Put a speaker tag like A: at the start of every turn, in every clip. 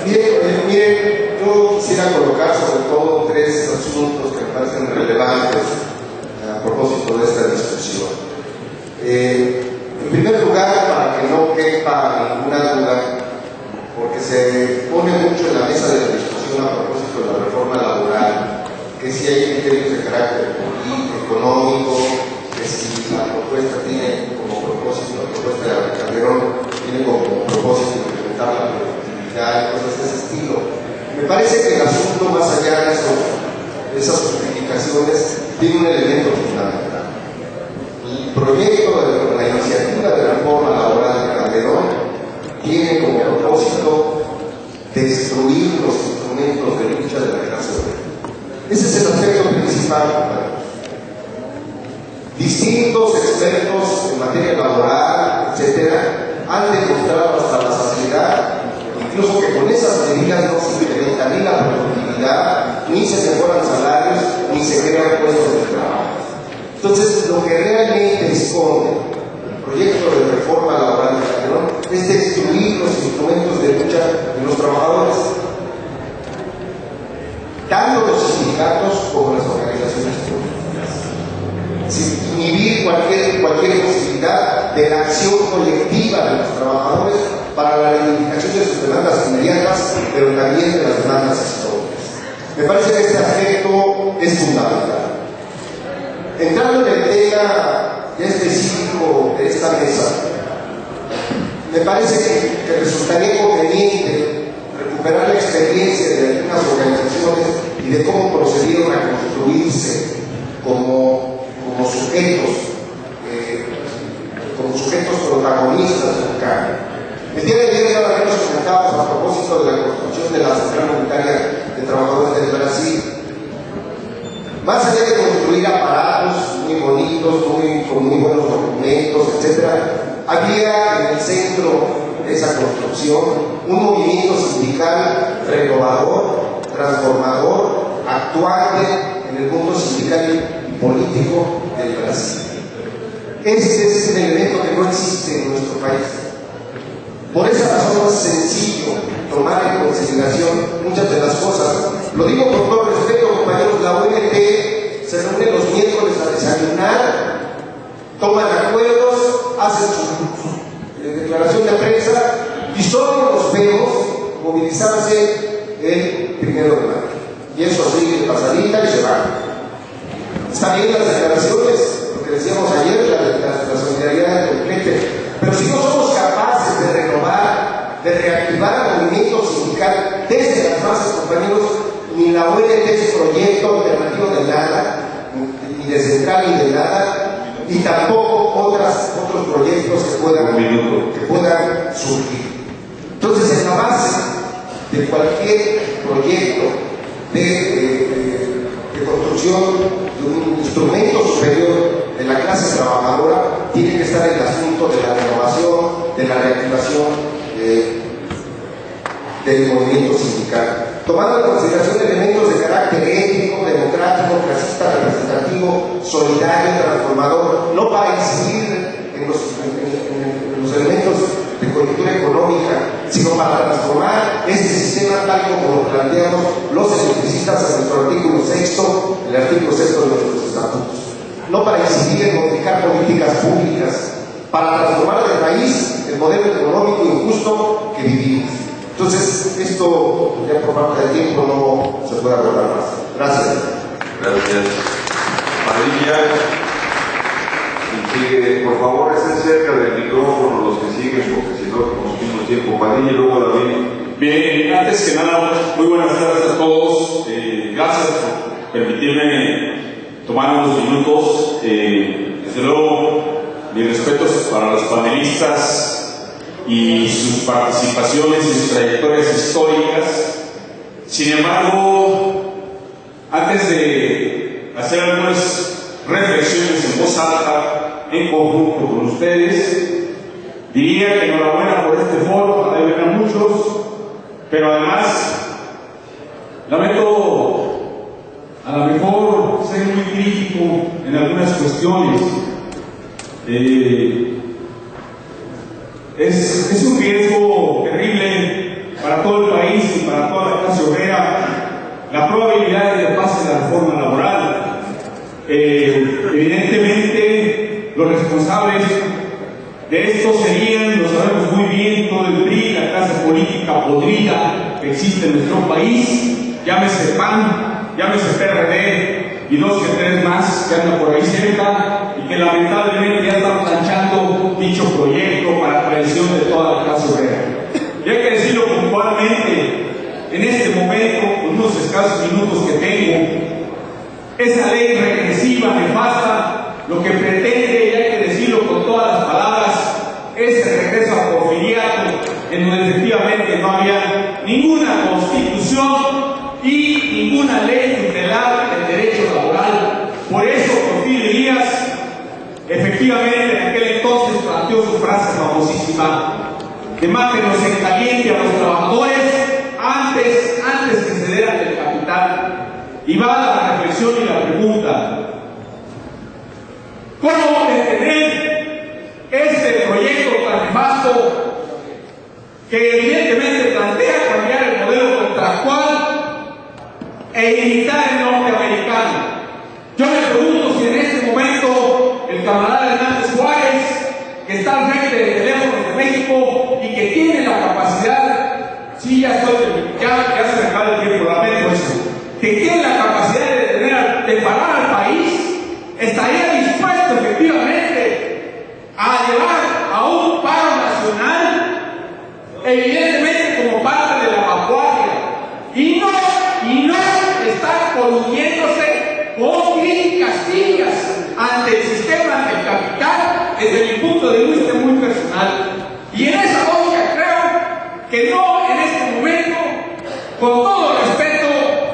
A: Miren, yo quisiera colocar sobre todo tres asuntos que me parecen relevantes a propósito de esta discusión. En primer lugar, para que no quepa ninguna duda, porque se pone mucho en la mesa de la discusión a propósito de la reforma laboral, que si hay criterios de carácter económico, que si la propuesta tiene como propósito, la propuesta de Calderón tiene como propósito incrementar la productividad y cosas de ese estilo. Me parece que el asunto, más allá de esas justificaciones, tiene un elemento fundamental. El proyecto de la iniciativa de reforma laboral de Calderón tiene como propósito destruir los instrumentos de lucha de la clase obrera. Ese es el aspecto principal. Distintos expertos en materia laboral, etcétera, han demostrado hasta la saciedad, incluso que con esas medidas no se incrementa ni la productividad, ni se mejoran salarios, ni se crean puestos de trabajo. Entonces, lo que realmente dispone el proyecto de reforma laboral de Calderón es destruir los instrumentos de lucha de los trabajadores, tanto los sindicatos como las organizaciones políticas, sin inhibir cualquier posibilidad de la acción colectiva de los trabajadores para la reivindicación de sus demandas inmediatas, pero también de las demandas históricas. Me parece que este aspecto es fundamental. Entrando en el tema ya específico de esta mesa, me parece que resultaría conveniente recuperar la experiencia de algunas organizaciones y de cómo procedieron a construirse como sujetos protagonistas del cambio. El día de ayer ya lo habíamos comentado a propósito de la construcción de la Central Unitaria de Trabajadores del Brasil. Más allá de construir aparatos muy bonitos, con muy buenos documentos, etc., había en el centro de esa construcción un movimiento sindical renovador, transformador, actuante en el mundo sindical y político del Brasil. Este es un elemento que no existe en nuestro país. Por esa razón no es sencillo tomar en consideración muchas de las cosas. Lo digo con todo respeto, compañeros. La ONT se reúne los miércoles a desayunar, toman acuerdos, hacen su declaración de prensa y solo los vemos movilizarse el 1 de mayo. Y eso sigue de pasadita y se va. Están bien las declaraciones, lo que decíamos ayer, la solidaridad del cliente. Pero si no somos capaces de renovar, de reactivar el movimiento sindical desde las bases, compañeros, ni la ONT es proyecto alternativo de nada, ni de central ni de nada, y tampoco otros proyectos que puedan surgir. Entonces, en la base de cualquier proyecto de construcción de un instrumento superior de la clase trabajadora, tiene que estar el asunto de la renovación, de la reactivación del movimiento sindical, tomando en consideración elementos de carácter ético, democrático, clasista, representativo, solidario, transformador, no para incidir en los elementos de coyuntura económica, sino para transformar este sistema tal como lo planteamos los electricistas en nuestro artículo 6, el artículo 6 de nuestros estatutos. No para incidir en modificar políticas públicas, para transformar de raíz el modelo económico injusto que vivimos. Entonces, esto ya por falta de tiempo no se puede abordar más. Gracias.
B: Gracias. Padilla, y sigue, por favor, estén cerca del micrófono los que siguen, porque si no consumimos tiempo. Padilla y luego David.
C: Bien, antes que nada, muy buenas tardes a todos. Gracias por permitirme tomar unos minutos. Desde luego, mis respetos para los panelistas y sus participaciones y sus trayectorias históricas. Sin embargo, antes de hacer algunas reflexiones en voz alta, en conjunto con ustedes, diría que enhorabuena por este foro, deben a muchos, pero además lamento a lo mejor ser muy crítico en algunas cuestiones. Es un riesgo terrible para todo el país y para toda la clase obrera la probabilidad de que pase la reforma laboral. Evidentemente, los responsables de esto serían, lo sabemos muy bien, todo el PRI, la clase política podrida que existe en nuestro país, llámese PAN, llámese PRD y 2 que 3 más que andan por ahí cerca y que lamentablemente ya están planchando dicho proyecto para traición de toda la clase obrera. Y hay que decirlo puntualmente, en este momento, con unos escasos minutos que tengo, esa ley regresiva, nefasta, lo que pretende, y hay que decirlo con todas las palabras, es el regreso a porfiriato, en donde efectivamente no había ninguna constitución y ninguna ley tutelar del derecho laboral. Por eso Porfirio Díaz, efectivamente, en aquel entonces planteó su frase famosísima: que mátenos en caliente a los trabajadores antes que cederan el capital. Y va la reflexión y la pregunta: ¿cómo detener este proyecto tan nefasto que evidentemente plantea cambiar el modelo contractual e imitar el norteamericano? Yo me pregunto si en este momento el camarada Hernández Juárez, que está al frente de Teléfonos de México y que tiene la capacidad, sí, ya se me acaba el tiempo, lamento eso, que tiene la capacidad de parar al país, estaría dispuesto efectivamente a llevar a un paro nacional, evidentemente como parte de la vanguardia, y no estar coludiéndose con críticas tibias ante el sistema del capital desde mi punto de vista muy personal. Y en esa lógica creo que no en este momento, con todo respeto,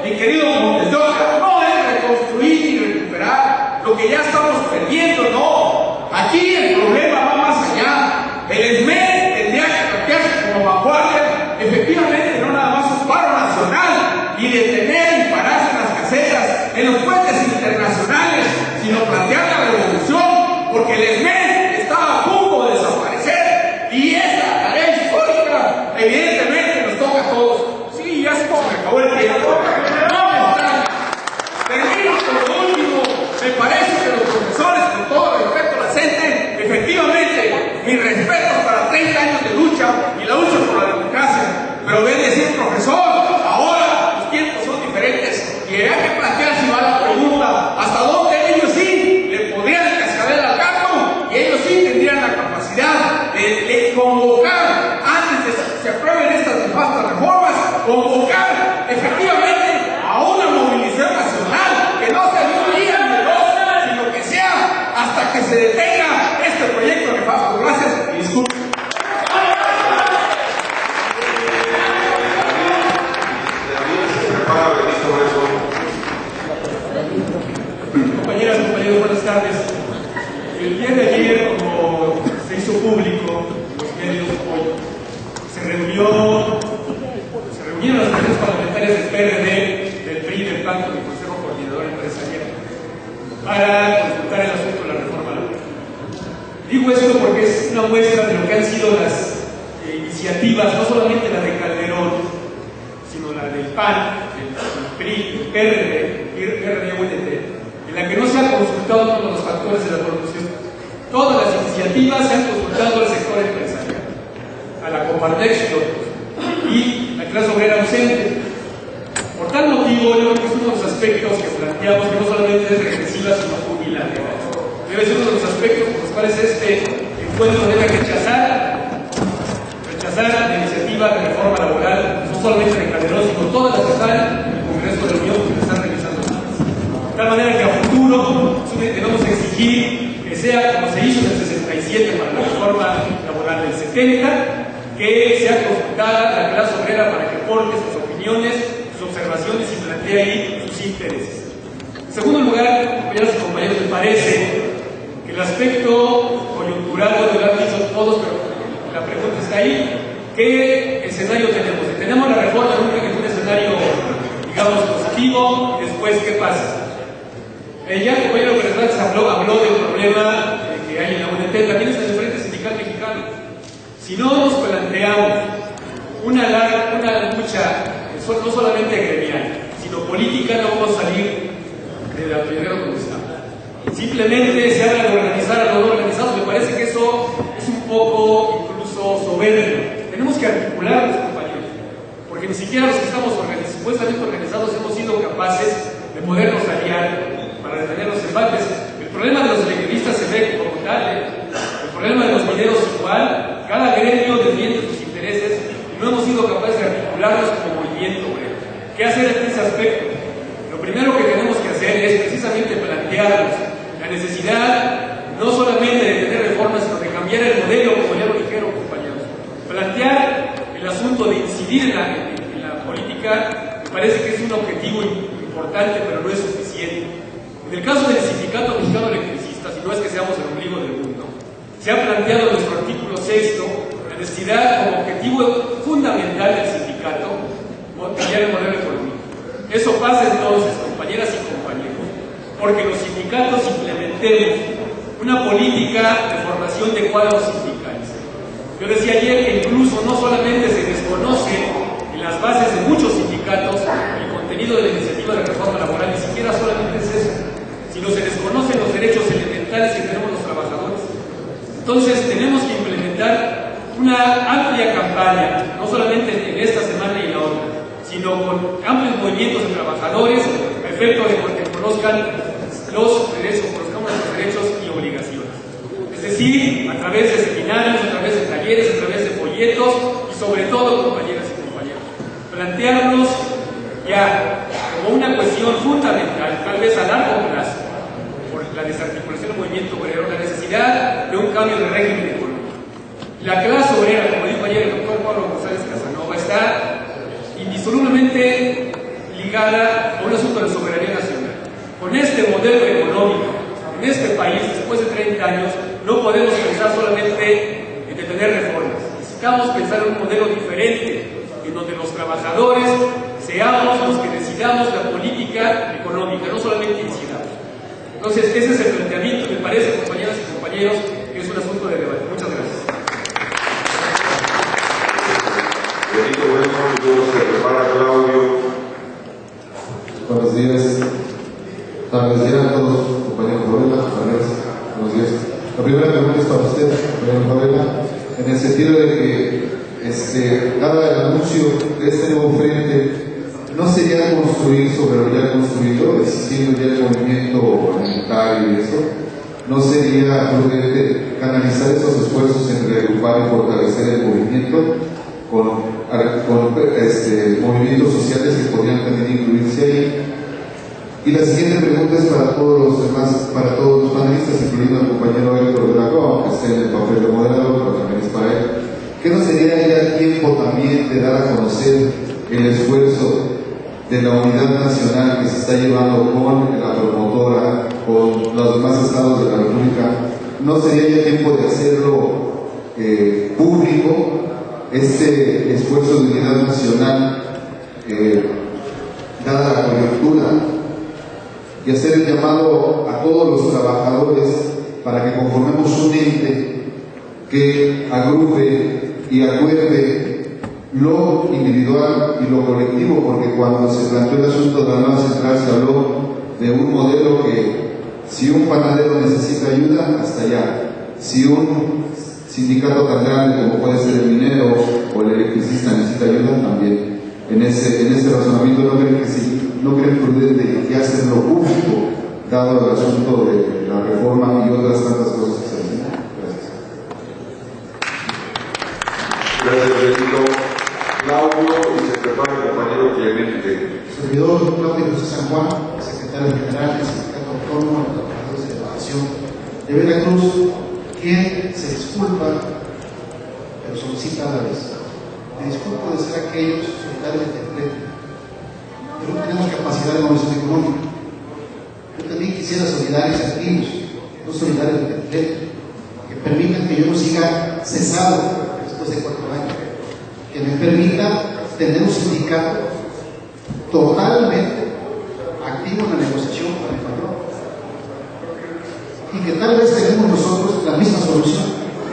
C: mi querido Montes de Oca, no es reconstruir y recuperar lo que ya estamos perdiendo, no. Aquí el problema va más allá. El SME tendría que plantearse como vanguardia, efectivamente, no nada más un paro nacional y detener y pararse en las casetas, en los puentes internacionales, sino plantear la revolución, porque el SME está a punto de desaparecer y esa tarea histórica, evidentemente, nos toca a todos. Sí, ya se me acabó el tiempo. Termino con lo último. Me parece que los profesores, con todo respeto a la gente, efectivamente, mis respetos para 30 años de lucha y la lucha por la democracia, pero ven decir, profesor, ahora los tiempos son diferentes y hay que plantearse si va la pregunta hasta dónde ellos sí le podrían cascabel al gato y ellos sí tendrían la capacidad de convocar, antes de que se aprueben estas nefastas reformas, convocar efectivamente a una movilización nacional que no sea de un día ni de dos, sino que sea hasta que se detenga este proyecto nefasto. Gracias y disculpen.
D: Compañeras, compañeros, buenas tardes. El día de ayer, como se hizo público, los medios de apoyo, se reunieron las reuniones parlamentarias del PRD, del PRI, del PAN, del Consejo Coordinador Empresarial, para consultar el asunto de la reforma laboral. Digo esto porque es una muestra de lo que han sido las iniciativas, no solamente la de Calderón, sino la del PAN, del PRI, del PRD, en la que no se han consultado todos los factores de la producción. Todas las iniciativas se han consultado al sector empresarial, a la Coparmex y la clase obrera ausente. Por tal motivo, yo creo que es uno de los aspectos que planteamos, que no solamente es regresiva, sino unilateral. Debe ser uno de los aspectos por los cuales este encuentro debe rechazar la iniciativa de reforma laboral, no solamente de Calderón, sino todas las que están en el Congreso de la Unión, que se están realizando. De tal manera que a futuro debemos exigir que sea como se hizo en el 67 para la reforma laboral del 70, que sea consultada la clase obrera para que aporte sus opiniones, sus observaciones y plantee ahí sus intereses. En segundo lugar, compañeros y compañeros, me parece que el aspecto coyuntural, lo han dicho todos, pero la pregunta está ahí: ¿qué escenario tenemos? Tenemos la reforma nunca que fue un escenario, digamos, positivo. Después, ¿qué pasa? Ya el compañero Fernández habló del problema que hay en la UNT, también está en el Frente Sindical Mexicano. Si no nos planteamos una no solamente gremial, sino política, no vamos a salir del atolladero donde estamos. Simplemente se habla de organizar a los no organizados. Me parece que eso es un poco incluso soberbio. Tenemos que articularnos, compañeros, porque ni siquiera los que estamos supuestamente organizados hemos sido capaces de podernos aliar para detener los embates. El problema de los electricistas se ve como tal, el problema de los mineros igual. Cada gremio defiende sus intereses y no hemos sido capaces de articularnos como movimiento obrero. ¿Qué hacer en ese aspecto? Lo primero que tenemos que hacer es precisamente plantearnos la necesidad no solamente de tener reformas, sino de cambiar el modelo, como ya lo dijeron, compañeros. Plantear el asunto de incidir en la política me parece que es un objetivo importante, pero no es suficiente. En el caso del Sindicato Mexicano de Electricistas, y no es que seamos el ombligo del mundo, se ha planteado en nuestro artículo 6 la necesidad como objetivo fundamental del sindicato cambiar el modelo económico. Eso pasa entonces, compañeras y compañeros, porque los sindicatos implementemos una política de formación de cuadros sindicales. Yo decía ayer que incluso no solamente se desconoce en las bases de muchos sindicatos el contenido de la iniciativa de reforma laboral, ni siquiera solamente es eso, sino se desconocen los derechos elementales que tenemos los trabajadores. Entonces tenemos que implementar una amplia campaña, no solamente en esta semana y la otra, sino con amplios movimientos de trabajadores a efecto de que conozcan los derechos, y obligaciones. Es decir, a través de seminarios, a través de talleres, a través de folletos y sobre todo, compañeras y compañeros, plantearnos ya como una cuestión fundamental, tal vez a largo plazo, por la desarticulación del movimiento obrero, la necesidad de un cambio de régimen económico. La clase obrera, como dijo ayer el doctor Pablo González Casanova, está indisolublemente ligada a un asunto de soberanía nacional. Con este modelo económico, en este país, después de 30 años, no podemos pensar solamente en detener reformas. Necesitamos pensar en un modelo diferente, en donde los trabajadores seamos los que decidamos la política económica, no solamente incidamos. Entonces, ese es el planteamiento, me parece, compañeras y compañeros, que es un asunto de debate. Muchas gracias.
B: Benito, bueno, se prepara Claudio.
E: Buenos días. Buenos días a todos, compañeros Favela. Buenos días. La primera pregunta es para usted, compañero Favela, en el sentido de que, dado el anuncio de este nuevo frente, ¿no sería construir sobre lo ya construido, existiendo ya el movimiento monetario y eso? ¿No sería prudente canalizar esos esfuerzos en reagrupar y fortalecer el movimiento con movimientos sociales que podrían también incluirse ahí? Y la siguiente pregunta es para todos los demás, para todos los panelistas, incluyendo al compañero Héctor Dragón, que está en el papel de moderador, pero también es para él. ¿Qué no sería ya tiempo también de dar a conocer el esfuerzo de la unidad nacional que se está llevando con la promotora, con los demás estados de la República? ¿No sería ya tiempo de hacerlo público, este esfuerzo de unidad nacional, dada la coyuntura, y hacer el llamado a todos los trabajadores para que conformemos un ente que agrupe y acuerde lo individual y lo colectivo? Porque cuando se planteó el asunto de la nueva central se habló de un modelo que, si un panadero necesita ayuda, hasta allá; si un sindicato tan grande como puede ser el minero o el electricista necesita ayuda, también. En ese razonamiento, ¿no creen prudente ya hacerlo público, dado el asunto de la reforma y otras tantas cosas que se hacen? Gracias.
B: Gracias, Benito. Claudio, y se prepara el compañero Clemente.
F: Servidor Claudio José San Juan, secretario general del Sindicato Autónomo de Trabajadores de Educación de Veracruz, quien se disculpa, pero solicita a la vez. Me disculpo de ser aquellos solidarios de frente, pero no tenemos capacidad de movilización económica. Yo también quisiera solidarios activos, no solidarios de frente, que permitan que yo no siga cesado después de 4 años, que me permita tener un sindicato totalmente activo en la negociación con el patrón, y que tal vez tenemos nosotros la misma solución,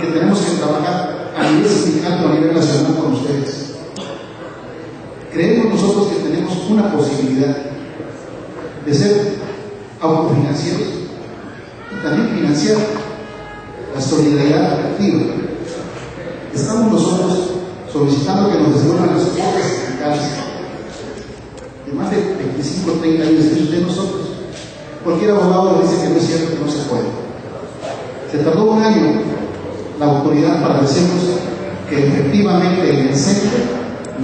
F: que tenemos que trabajar a nivel sindical o a nivel nacional con ustedes. creemos nosotros que tenemos una posibilidad de ser autofinancieros y también financiar la solidaridad activa. Estamos nosotros solicitando que nos devuelvan las cuotas sindicales de más de 25 o 30 años de nosotros. Cualquier abogado le dice que no es cierto, que no se puede. Se tardó un año la autoridad para decirnos que efectivamente en el centro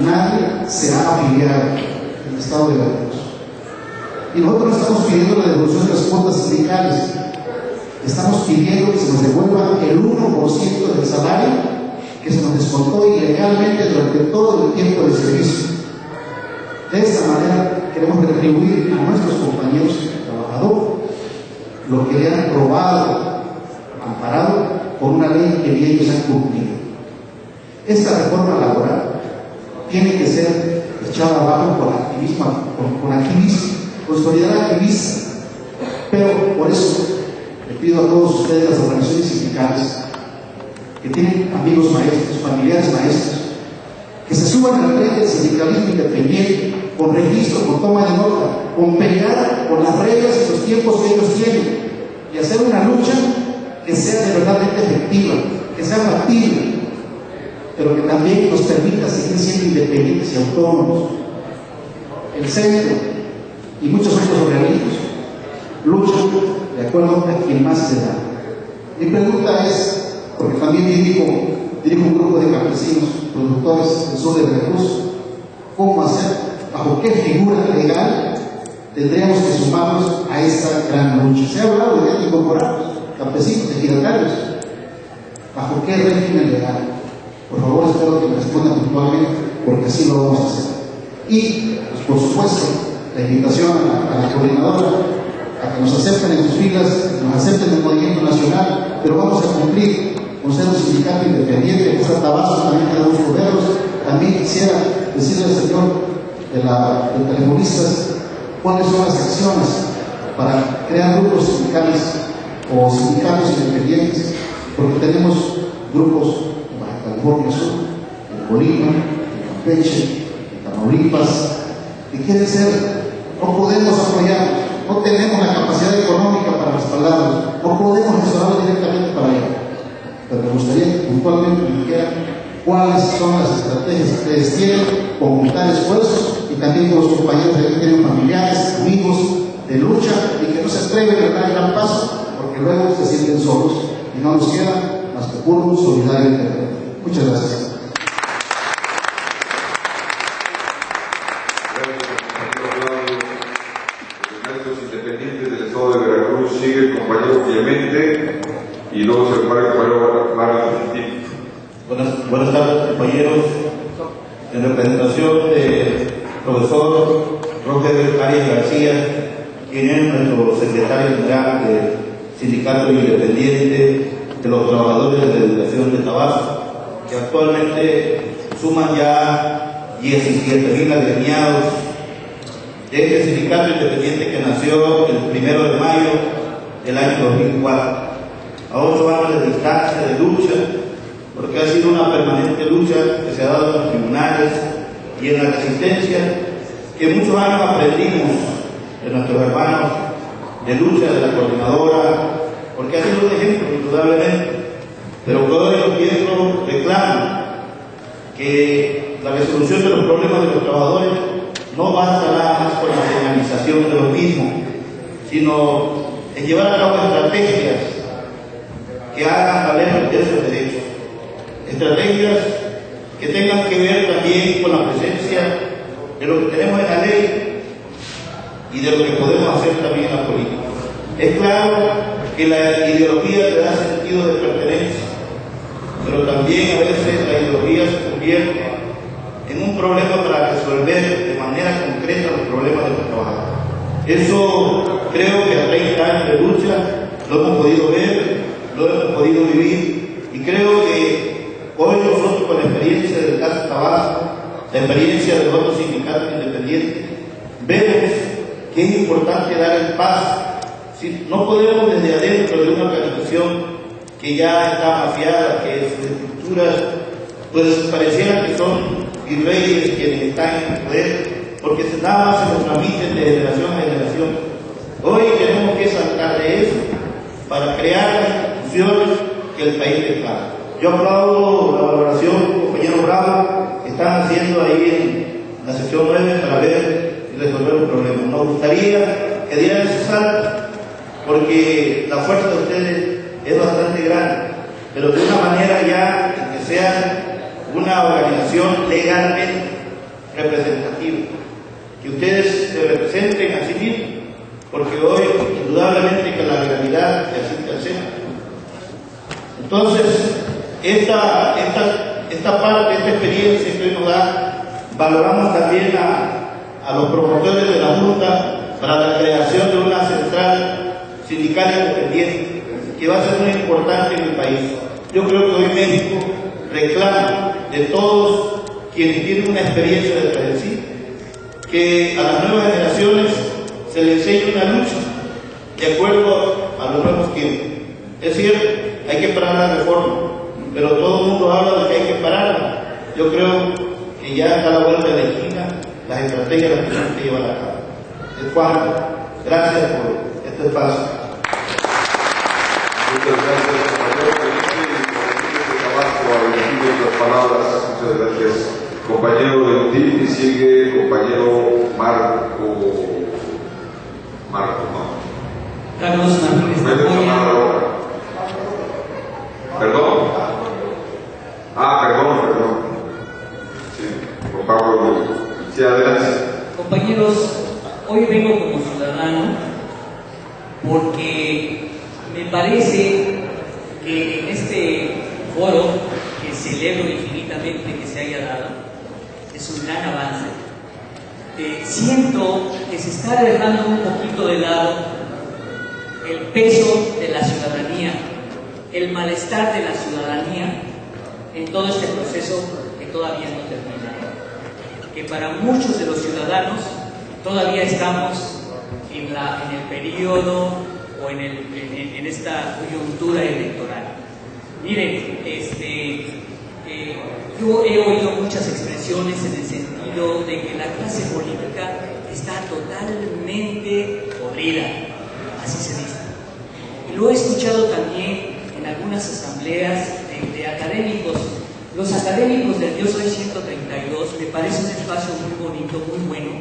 F: nadie se ha afiliado en el estado de Veracruz. Y nosotros estamos pidiendo la devolución de las cuotas sindicales. Estamos pidiendo que se nos devuelva el 1% del salario que se nos descontó ilegalmente durante todo el tiempo de servicio. De esta manera queremos retribuir a nuestros compañeros trabajadores lo que le han robado, amparado por una ley que ni ellos han cumplido. Esta reforma laboral tiene que ser echada abajo con activismo, con solidaridad activista. Pero por eso le pido a todos ustedes, las organizaciones sindicales, que tienen amigos maestros, familiares maestros, que se suban al tren del sindicalismo independiente, con registro, con toma de nota, con pelear con las reglas y los tiempos que ellos tienen, y hacer una lucha que sea de verdad efectiva, que sea factible, pero que también nos permita seguir siendo independientes y autónomos. El centro y muchos otros organismos luchan de acuerdo a quien más se da. Mi pregunta es, porque también dirijo un grupo de campesinos productores del sur de Veracruz, ¿cómo hacer? ¿Bajo qué figura legal tendríamos que sumarnos a esta gran lucha? Se ha hablado de incorporar campesinos, ejidatarios. ¿Bajo qué régimen legal? Por favor, espero que me respondan puntualmente, porque así lo vamos a hacer. Y, pues, por supuesto, la invitación a la coordinadora a que nos acepten en sus filas, que nos acepten en el movimiento nacional, pero vamos a cumplir con ser un sindicato independiente, que está Tabasco, también tenemos obreros. También quisiera decirle al señor de telefonistas cuáles son las acciones para crear grupos sindicales o sindicatos independientes, porque tenemos grupos en Baja California Sur, en Colima, en Campeche, en Tamaulipas, que quieren ser, no podemos apoyar, no tenemos la capacidad económica para respaldarlos, no podemos asesorarlos directamente para ello. Pero me gustaría que puntualmente me dijeran cuáles son las estrategias que ustedes tienen, conjuntar esfuerzos, y también con los compañeros que tienen familiares, amigos de lucha, y que no se atreven a dar el gran paso, porque luego se sienten solos y no nos queda más que puro solidario independiente. Muchas gracias.
B: Independientes del estado de Veracruz, sigue el compañero Clemente y luego se prepara el compañero Mario Argentino.
G: Buenas tardes, compañeros. En representación del profesor Roger Arias García, quien es nuestro secretario general del Sindicato Independiente de los Trabajadores de la Educación de Tabasco, que actualmente suman ya 17,000 agremiados de este sindicato independiente que nació el 1 de mayo del año 2004, a 8 años de distancia de lucha, porque ha sido una permanente lucha que se ha dado en los tribunales y en la resistencia que muchos años aprendimos de nuestros hermanos de lucha de la coordinadora, porque ha sido un ejemplo indudablemente, pero que hoy los viejos reclaman que la resolución de los problemas de los trabajadores no basta nada más con la señalización de los mismos, sino en llevar a cabo estrategias que hagan valer esos derechos, estrategias que tengan que ver también con la presencia de lo que tenemos en la ley y de lo que podemos hacer también en la política. Es claro que la ideología te da sentido de pertenencia, pero también a veces la ideología se convierte en un problema para resolver de manera concreta los problemas de los trabajadores. Eso creo que a 30 años de lucha lo hemos podido ver, lo hemos podido vivir, y creo que hoy nosotros, con la experiencia del caso Tabasco, la experiencia de los otros sindicatos independientes, vemos que es importante dar el paso. Si no podemos desde adentro de una organización que ya está mafiada, que sus estructuras pues parecieran que son virreyes quienes están en el poder, porque nada más se nos transmiten de generación a generación. Hoy tenemos que saltar de eso para crear las instituciones que el país reclama. Yo aplaudo la valoración, compañero Bravo, que están haciendo ahí en la sección 9 para ver y resolver el problema. Nos gustaría que dieran ese salto, porque la fuerza de ustedes es bastante grande, pero de una manera ya en que sean una organización legalmente representativa, que ustedes se representen a sí mismos, porque hoy indudablemente que la legalidad existe al centro. Entonces, esta parte, esta experiencia que hoy nos da, valoramos también a los promotores de la Junta para la creación de una central sindical independiente, que va a ser muy importante en el país. Yo creo que hoy México reclama de todos quienes tienen una experiencia detrás de sí, que a las nuevas generaciones se les enseñe una lucha de acuerdo a los nuevos tiempos. Es cierto, hay que parar la reforma, pero todo el mundo habla de que hay que pararla. Yo creo que ya está a la vuelta de la esquina las estrategias que tenemos que llevar a cabo. Es cuanto. Gracias por este espacio.
B: Muchas gracias, compañero Felipe, y por trabajo a dirigir las palabras. Muchas gracias, compañero de UTIP, y sigue compañero Marco, no.
H: Carlos Martínez
B: Tapoya. Perdón. Perdón. Sí, por favor. Sí, adelante.
H: Compañeros, hoy vengo como ciudadano porque me parece que en este foro, que celebro infinitamente que se haya dado, es un gran avance. Siento que se está dejando un poquito de lado el peso de la ciudadanía, el malestar de la ciudadanía en todo este proceso que todavía no termina. Que para muchos de los ciudadanos todavía estamos en el periodo o en esta coyuntura electoral. Miren, yo he oído muchas expresiones en el sentido de que la clase política está totalmente podrida, así se dice. Y lo he escuchado también en algunas asambleas de académicos. Los académicos del Yo Soy 132 me parece un espacio muy bonito, muy bueno,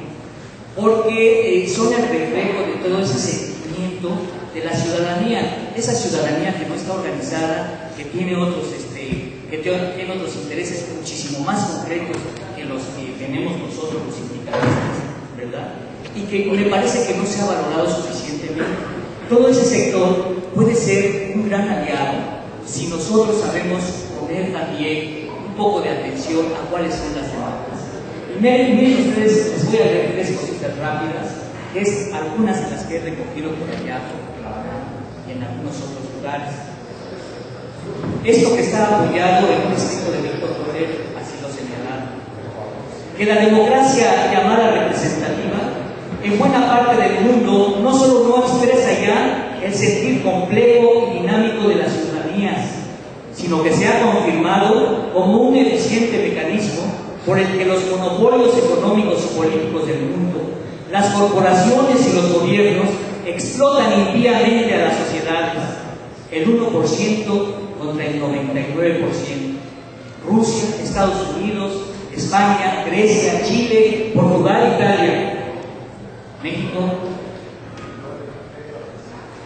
H: porque son el reflejo de todo ese sentimiento de la ciudadanía, esa ciudadanía que no está organizada, que tiene otros intereses muchísimo más concretos que los que tenemos nosotros los sindicalistas, ¿verdad? Y que me parece que no se ha valorado suficientemente. Todo ese sector puede ser un gran aliado si nosotros sabemos poner también un poco de atención a cuáles son las demandas. Y miren ustedes, les voy a leer 3 cositas rápidas, que es algunas de las que he recogido por allá, y en algunos otros lugares. Esto que está apoyado en un escrito de Víctor Torres, así lo señalaron, que la democracia llamada representativa en buena parte del mundo no solo no expresa ya el sentir complejo y dinámico de las ciudadanías, sino que se ha confirmado como un eficiente mecanismo por el que los monopolios económicos y políticos del mundo, las corporaciones y los gobiernos explotan impíamente a las sociedades, el 1% contra el 99%. Rusia, Estados Unidos, España, Grecia, Chile, Portugal, Italia, México.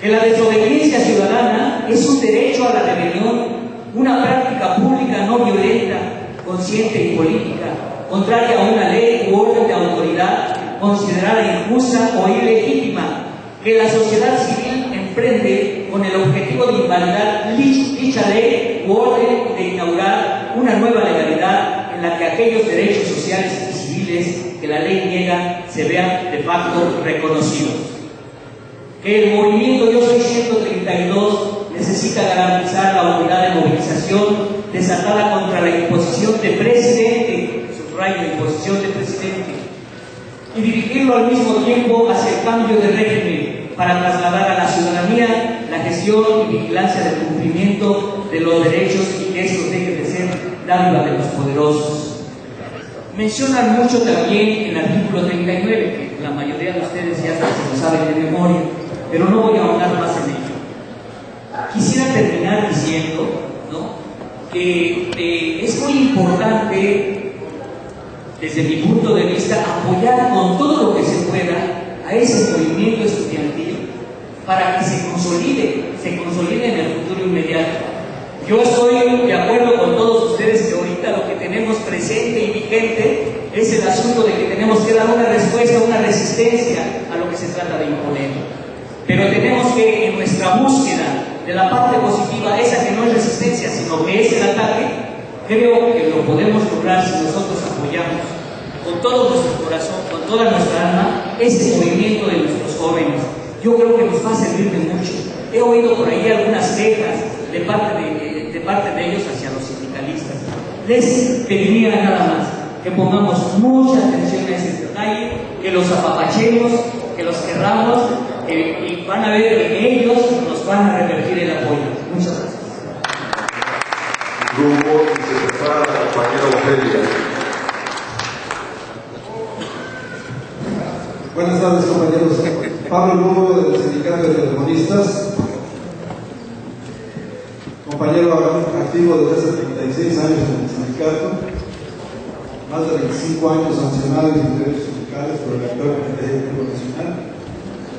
H: Que la desobediencia ciudadana es un derecho a la rebelión, una práctica pública no violenta, consciente y política, contraria a una ley u orden de autoridad considerada injusta o ilegítima, que la sociedad civil emprende con el objetivo de invalidar dicha ley u orden de inaugurar una nueva legalidad en la que aquellos derechos sociales y civiles que la ley niega se vean de facto reconocidos. Que el movimiento Yo Soy 132 necesita garantizar la unidad de movilización desatada contra la imposición de presidente, subrayo, imposición de presidente, y dirigirlo al mismo tiempo hacia el cambio de régimen para trasladar a la ciudadanía la gestión y vigilancia del cumplimiento de los derechos y que estos dejen de ser dádiva de los poderosos. mencionan mucho también el artículo 39, que la mayoría de ustedes ya se lo saben de memoria, pero no voy a ahondar más en ello. Quisiera terminar diciendo, ¿no?, que es muy importante, desde mi punto de vista, apoyar con todo lo que se pueda a ese movimiento estudiantil para que se consolide en el futuro inmediato. Yo estoy de acuerdo con todos ustedes que ahorita lo que tenemos presente y vigente es el asunto de que tenemos que dar una respuesta, una resistencia a lo que se trata de imponer. Pero tenemos que, en nuestra búsqueda de la parte positiva, esa que no es resistencia, sino que es el ataque, creo que lo podemos lograr si nosotros apoyamos con todo nuestro corazón, con toda nuestra alma, ese movimiento de nuestros jóvenes. Yo creo que nos va a servir de mucho. He oído por ahí algunas quejas de parte de ellos hacia los sindicalistas. Les pediría nada más que pongamos mucha atención a ese detalle, que los apapachemos, que los querramos, y van a ver que ellos nos van a revertir el apoyo. Muchas gracias.
B: Grupo y se prepara la compañera Ofelia.
I: Buenas tardes, compañeros. Pablo Lugo, del Sindicato de Telefonistas, compañero activo desde hace 36 años en el sindicato, más de 25 años sancionado en derechos sindicales por el actual Comité Ejecutivo Nacional,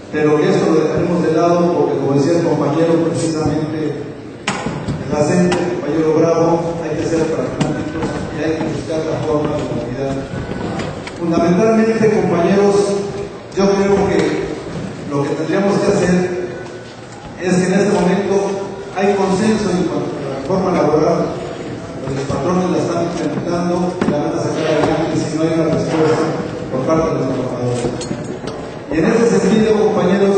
I: pero que esto lo dejaremos de lado porque, como decía el compañero, precisamente el acento, el compañero Bravo, hay que ser pragmáticos y hay que buscar la forma de unidad. Fundamentalmente, compañeros, yo creo que lo que tendríamos que hacer es que en este momento hay consenso en cuanto a la reforma laboral, los patrones la están implementando y la van a sacar adelante si no hay una respuesta por parte de los trabajadores. Y en ese sentido, compañeros,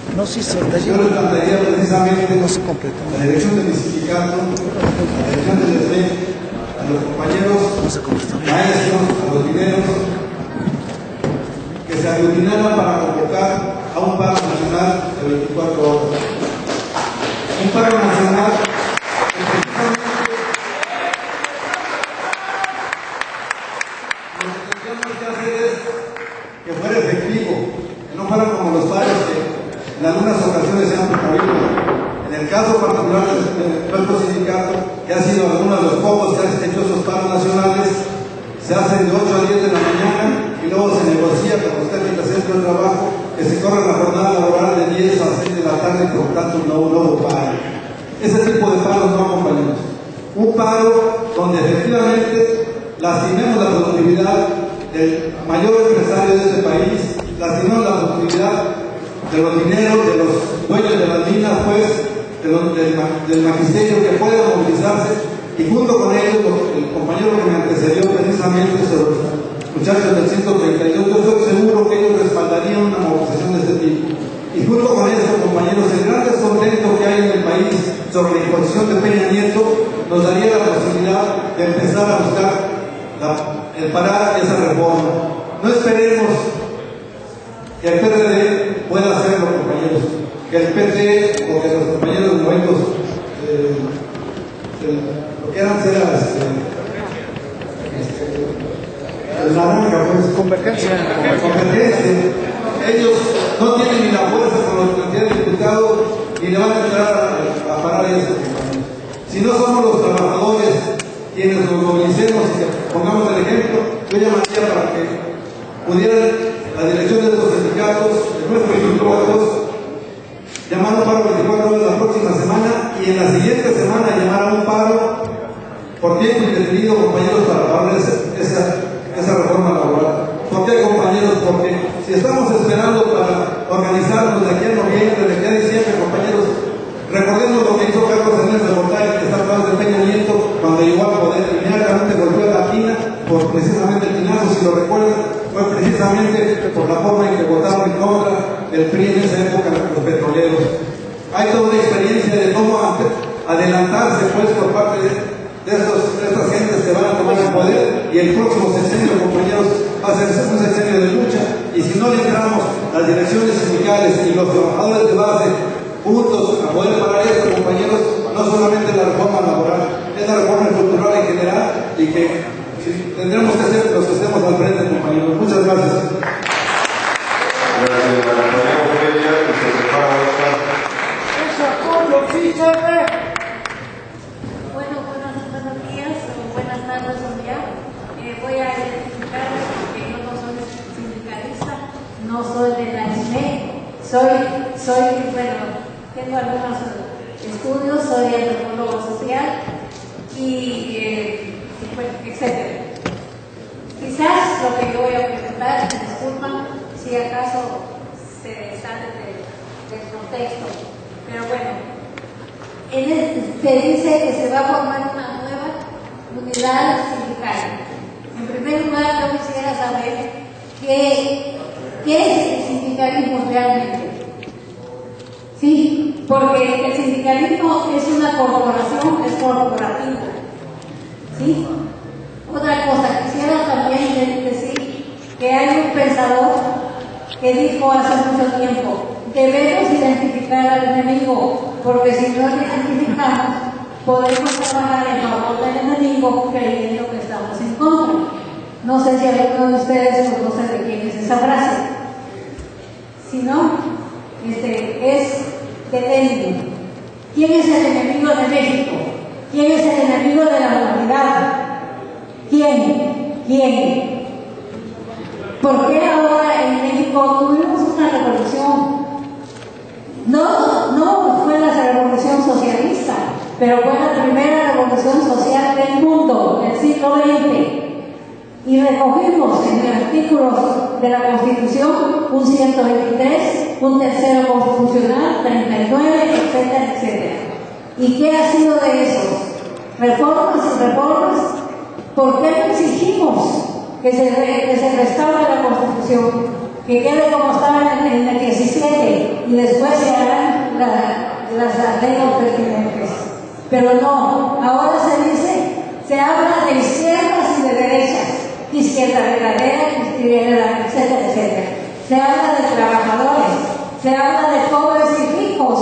I: yo les plantearía precisamente la dirección de mi sindicato, la dirección del DSB, a los compañeros maestros, a los mineros, que se aglutinaran para convocar a un paro nacional de 24 horas. Un paro nacional que precisamente lo que tendríamos que hacer es que fuera efectivo, que no fueran como los paros que en algunas ocasiones se han promovido. En el caso particular del cuerpo sindicato, que ha sido alguno de los pocos que han hecho esos paros nacionales, se hacen de 8 a 10 de la mañana y luego se negocia con los técnicos del centro de trabajo que se corre la jornada laboral de 10 a 6 de la tarde, por lo tanto no hubo paro. Ese tipo de paros no, compañeros. Un paro donde efectivamente lastimemos la productividad del mayor empresario de este país, lastimemos la productividad de los mineros, de los dueños de las minas, pues, del magisterio que pueda movilizarse. Y junto con ellos, el compañero que me antecedió precisamente sobre los muchachos del 132, yo estoy seguro que ellos respaldarían una movilización de este tipo. Y junto con eso, compañeros, el gran descontento que hay en el país sobre la imposición de Peña Nieto nos daría la posibilidad de empezar a buscar el parar esa reforma. No esperemos que el PRD pueda hacerlo, compañeros, que el PT o que los compañeros de movimientos lo que eran ser la naranja, pues, convergencia. Ellos no tienen ni la fuerza con los cantidad de diputados ni le van a entrar a parar eso. Si no somos los trabajadores quienes nos movilicemos y que pongamos el ejemplo, yo llamaría para que pudieran la dirección de estos sindicatos, de nuestros sindicatos, llamar a un paro 24 horas la próxima semana y en la siguiente semana llamar a un paro por tiempo indefinido, compañeros, para parar esa reforma laboral. ¿Por qué, compañeros? Porque si estamos esperando para organizarnos de aquí a noviembre, de aquí a diciembre, compañeros, recordemos lo que hizo Carlos Salinas de Gortari, que está atrás de Peña Nieto, cuando llegó al poder, inmediatamente golpeó a la tina por precisamente el tinazo, si lo recuerdan, fue precisamente por la forma en que votaron en contra del PRI en esa época los petroleros. Hay toda una experiencia de cómo adelantarse, pues, por parte de estas gentes que van a tomar el poder, y el próximo sexenio, compañeros, va a ser un sexenio de lucha, y si no le entramos las direcciones sindicales y los trabajadores de base juntos a poder parar esto, compañeros, no solamente la reforma laboral, es la reforma cultural en general, y que ¿sí? Tendremos que ser los que estemos al frente, compañeros. Muchas gracias.
B: Gracias, la compañera Ofelia, que se prepara Oscar.
J: Bueno, buenos días o buenas tardes ya. Voy a identificarme porque yo no soy sindicalista, no soy de la ISME, tengo algunos estudios, soy antropólogo social y etcétera. Quizás lo que yo voy a presentar, me disculpan si acaso se sale del contexto, pero bueno. Se dice que se va a formar una nueva unidad sindical. En primer lugar, yo quisiera saber qué es el sindicalismo realmente. Sí, porque el sindicalismo es una corporación, es corporativo. ¿Sí? Otra cosa, quisiera también decir que hay un pensador que dijo hace mucho tiempo: debemos identificar al enemigo, porque si no lo identificamos, podemos trabajar en favor del enemigo creyendo que estamos en contra. No sé si alguno de ustedes conoce de quién es esa frase. Si no, es de Lenin. ¿Quién es el enemigo de México? ¿Quién es el enemigo de la humanidad? ¿Quién? ¿Por qué ahora en México tuvimos una revolución? No fue la revolución socialista, pero fue la primera revolución social del mundo, del siglo XX. Y recogimos en el artículo de la Constitución un 123, un tercero constitucional, 39, etcétera, etcétera. ¿Y qué ha sido de esos? Reformas y reformas. ¿Por qué no exigimos que se restaure la Constitución, que quede como estaba en el 17 y después se hagan las arreglos pertinentes? Pero no, ahora se habla de izquierdas y de derechas, izquierda verdadera, izquierda, etcétera, etcétera. Se habla de trabajadores, se habla de pobres y ricos,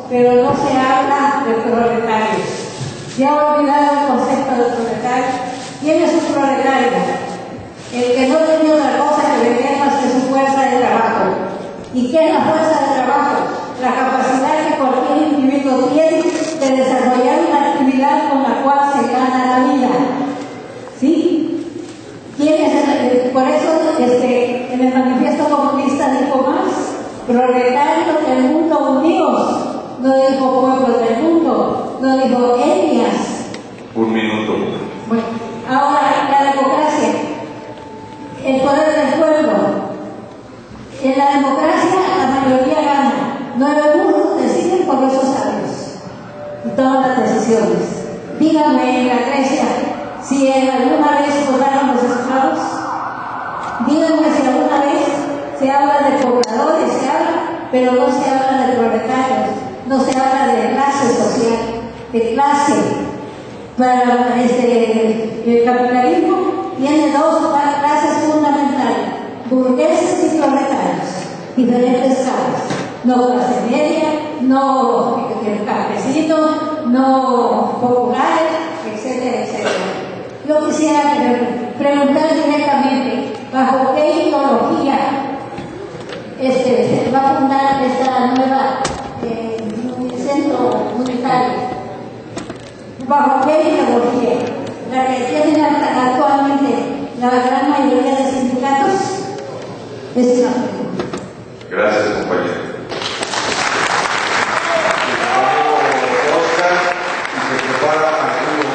J: pero no se habla de proletarios. Se ha olvidado el concepto de proletario. ¿Quién es un proletario? El que no tenía otra cosa que vender más que su fuerza de trabajo. ¿Y qué es la fuerza de trabajo? La capacidad que cualquier individuo tiene de desarrollar una actividad con la cual se gana la vida. ¿Sí? ¿Quién es por eso en el manifiesto comunista dijo más: proletarios del mundo unidos. No dijo pueblos del mundo, no dijo etnias.
B: Un minuto.
J: Bueno, ahora la democracia, el poder del pueblo. En la democracia la mayoría gana. 9 burros deciden por esos sabios y toman las decisiones. Díganme en la Grecia si alguna vez votaron los esclavos. Díganme si alguna vez se habla de pobladores, pero no se habla de proletarios, no se habla de clase social, de clase. Para el capitalismo tiene 2 clases fundamentales: burgueses y proletarios, diferentes clases. No clase media, no campesinos, no populares, etcétera, etcétera. Yo quisiera preguntar directamente: ¿bajo qué ideología se va a fundar esta nueva centro unitario? ¿Bajo qué ideología? ¿La que tienen actualmente la gran mayoría de sindicatos? Es una pregunta.
B: Gracias, compañero. Oscar, y se prepara Arturo.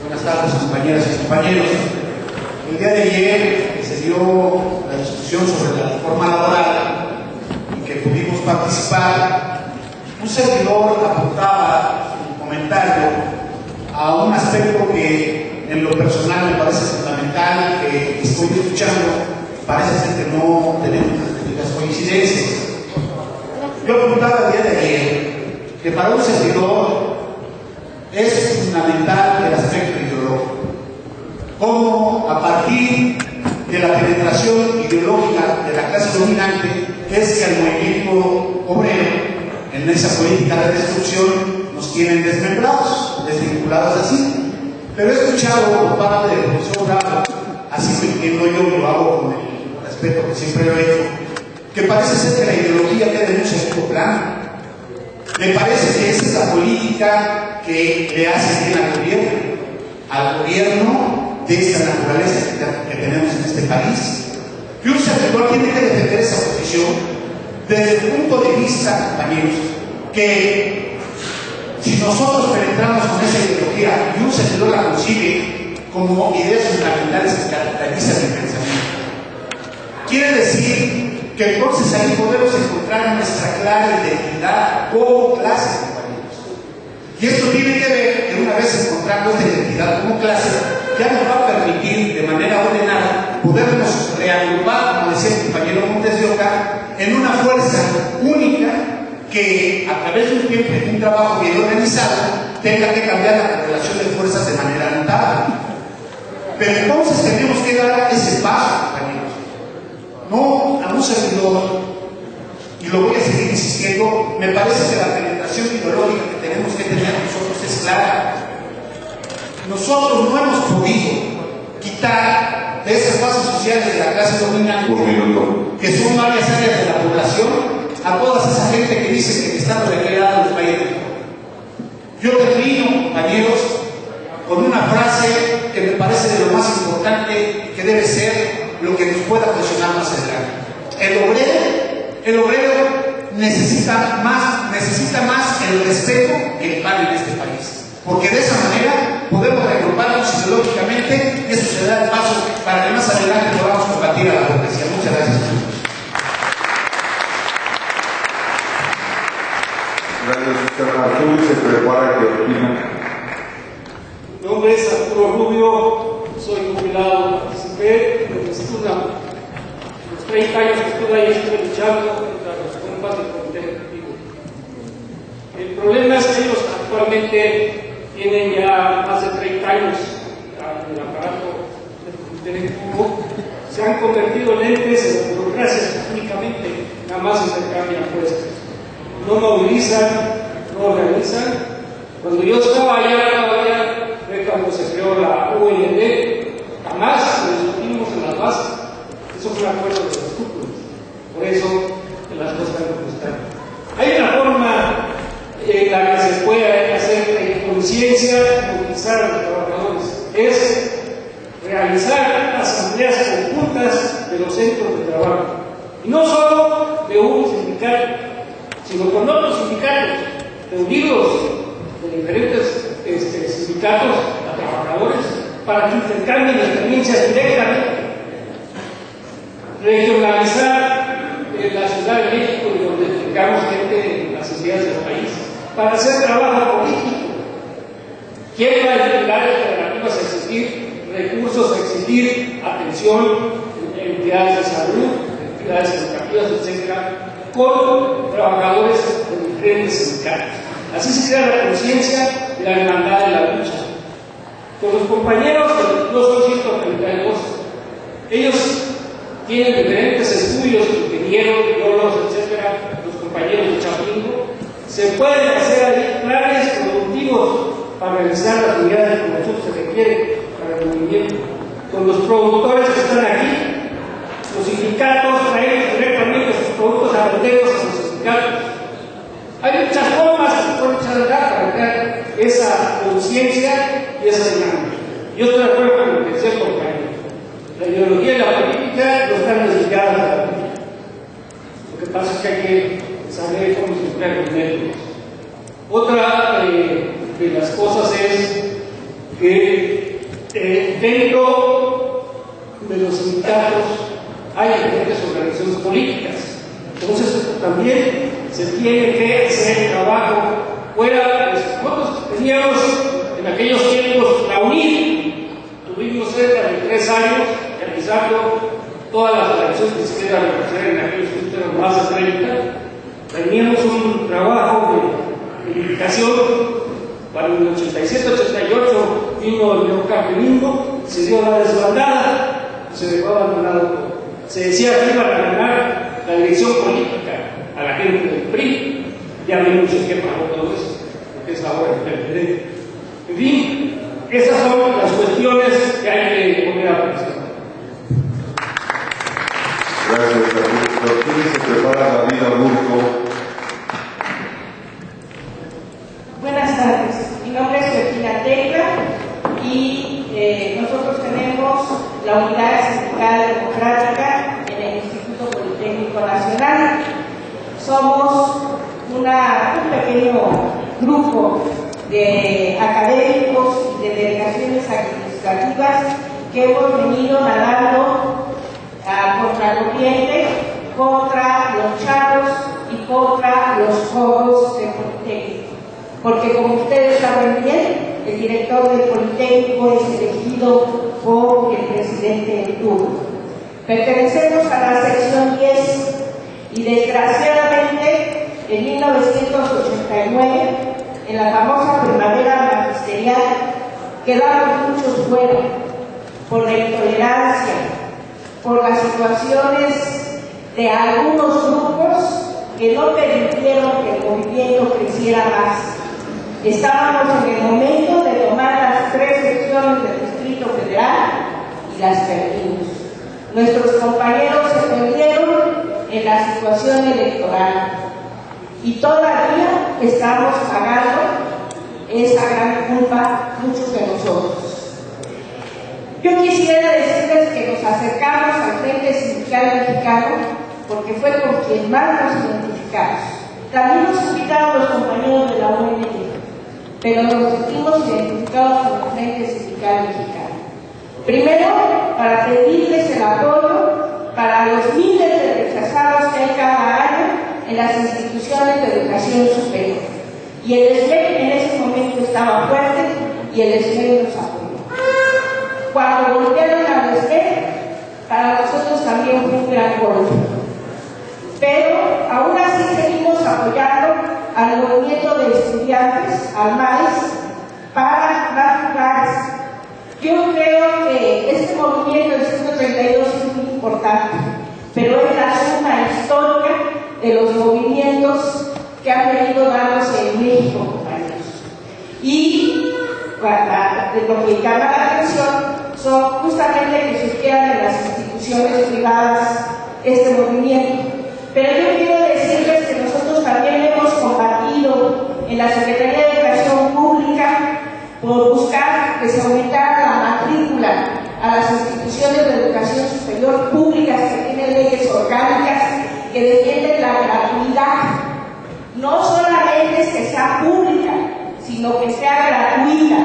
F: Buenas tardes, compañeras y compañeros. El día de ayer se dio la discusión sobre la reforma laboral y que pudimos participar. Un servidor apuntaba en un comentario a un aspecto que en lo personal me parece fundamental, que estoy escuchando. Parece ser que no tenemos las coincidencias. Yo apuntaba el día de ayer que para un servidor es fundamental el aspecto ideológico. Cómo a partir de la penetración ideológica de la clase dominante es que el movimiento obrero, en esa política de destrucción, nos tienen desmembrados, desvinculados así. Pero he escuchado por parte del profesor Bravo, así lo entiendo yo, lo hago con el respeto que siempre lo he hecho, que parece ser que la ideología queda en un segundo plano. Me parece que esa es la política que le hace bien al gobierno de esta naturaleza que tenemos en este país. Y un servidor tiene que defender esa posición desde el punto de vista, compañeros, que si nosotros penetramos con esa ideología y un servidor la consigue como ideas fundamentales que caracterizan el pensamiento, quiere decir que entonces ahí podemos encontrar nuestra clara identidad como clase, compañeros. Y esto tiene que ver que una vez encontrando esta identidad como clase, ya nos va a permitir de manera ordenada podernos reagrupar, como decía el compañero Montes de Oca, en una fuerza única que a través de un tiempo y de un trabajo bien organizado tenga que cambiar la correlación de fuerzas de manera notable. Pero entonces tenemos que dar ese paso, compañeros. No a un servidor, y lo voy a seguir insistiendo, me parece que la penetración ideológica que tenemos que tener nosotros es clara. Nosotros no hemos podido quitar de esas bases sociales de la clase dominante, que son varias áreas de la población, a toda esa gente que dice que están recreados los países. Yo termino, compañeros, con una frase que me parece de lo más importante, que debe ser lo que nos pueda funcionar más adelante. El obrero necesita más el respeto que el pan en este país, porque de esa manera podemos regruparnos ideológicamente y eso se da el paso para que más adelante podamos combatir a la burguesía. Muchas gracias.
B: Gracias, Mr. Arturo. Se prepara que opina.
K: Mi nombre es Arturo Rubio, soy jubilado, participé en la Estura. Los 30 años que estuve ahí estuve luchando contra los compas del Comité Ejecutivo. El problema es que ellos actualmente tienen ya más de 30 años en el aparato del Comité Ejecutivo, se han convertido en entes de la burocracia únicamente, nada más intercambian puestos. No movilizan, no organizan. Cuando yo estaba allá todavía, fue cuando se creó la UND, jamás lo discutimos en las bases. Eso fue un acuerdo de los cúpulas. Por eso las cosas están como están. Hay una forma en la que se puede hacer conciencia, movilizar a los trabajadores. Es realizar asambleas conjuntas de los centros de trabajo. Y no solo de un sindicato, sino con otros sindicatos reunidos de diferentes sindicatos a trabajadores para que intercambien experiencias directamente. Regionalizar la Ciudad de México y donde tengamos gente en las entidades del país para hacer trabajo político. ¿Quién va a entregar alternativas a existir, recursos a existir, atención, entidades de salud, entidades educativas, etcétera, con trabajadores de diferentes sindicatos? Así se crea la conciencia y la hermandad de la lucha. Con los compañeros de los 132, ellos tienen diferentes estudios, ingenieros, biólogos, etcétera, los compañeros de Chapingo, se pueden hacer ahí planes productivos para realizar las actividades que nosotros se requieren para el movimiento. Con los productores que están aquí, los sindicatos traen directamente sus productos a venderlos a los sindicatos. Hay muchas formas que se pueden echar para crear esa conciencia y esa dinámica. Yo estoy de acuerdo con lo que decía el compañero. La ideología y la política no están desligadas de la política. Lo que pasa es que hay que saber cómo se emplean los métodos. Otra de las cosas es que dentro de los sindicatos hay diferentes organizaciones políticas. Entonces también se tiene que hacer trabajo fuera. Nosotros teníamos en aquellos tiempos la UNID, tuvimos cerca de 3 años realizando todas las elecciones que se quedan realizar en aquellos tiempos, eran más de 30. Teníamos un trabajo de unificación. Para el 87-88 vino el neocampeonismo, se dio la desbandada, se dejó abandonado todo. Se decía que iban a ganar la dirección política a la gente del PRI, ya vimos en qué pagó todo eso. que es ahora el PRD. En fin, esas son las cuestiones que hay que poner a pensar.
B: Gracias, Carlos. ¿Quién se prepara David Aburto?
L: Buenas tardes, mi nombre es Georgina Tecla y nosotros tenemos la Unidad Sindical Democrática en el Instituto Politécnico Nacional. Somos un pequeño grupo de académicos y de delegaciones administrativas que hemos venido nadando a contracorriente contra los charros y contra los foros del Politécnico. Porque como ustedes saben bien, el director del Politécnico es elegido por el presidente en turno. Pertenecemos a la sección 10 y desgraciadamente en 1989, en la famosa primavera magisterial, quedaron muchos fuera por la intolerancia, por las situaciones de algunos grupos que no permitieron que el movimiento creciera más. Estábamos en el momento de tomar las 3 secciones del Distrito Federal y las perdimos. Nuestros compañeros se perdieron en la situación electoral y todavía estamos pagando esa gran culpa muchos de nosotros. Yo quisiera decirles que nos acercamos al Frente Sindical Mexicano porque fue con quien más nos identificamos. También nos invitaron los compañeros de la ONG, pero nos sentimos identificados con el Frente Sindical Mexicano. Primero, para pedirles el apoyo para los miles de rechazados que hay cada año en las instituciones de educación superior. Y el SMEC en ese momento estaba fuerte y el SMEC nos apoyó. Cuando golpearon al SMEC, para nosotros también fue un gran golpe. Pero aún así seguimos apoyando al movimiento de estudiantes, al MAES, para más lugares. Yo creo que este movimiento del 132 es muy importante, pero es la suma histórica de los movimientos que han venido dándose en México, compañeros. Y lo que llama la atención son justamente que surgieran en las instituciones privadas este movimiento. Pero yo quiero decirles que nosotros también hemos combatido en la Secretaría de Educación Pública por buscar que se aumentara la matrícula a las instituciones de educación superior públicas que tienen leyes orgánicas que defienden la gratuidad. No solamente es que sea pública, sino que sea gratuita.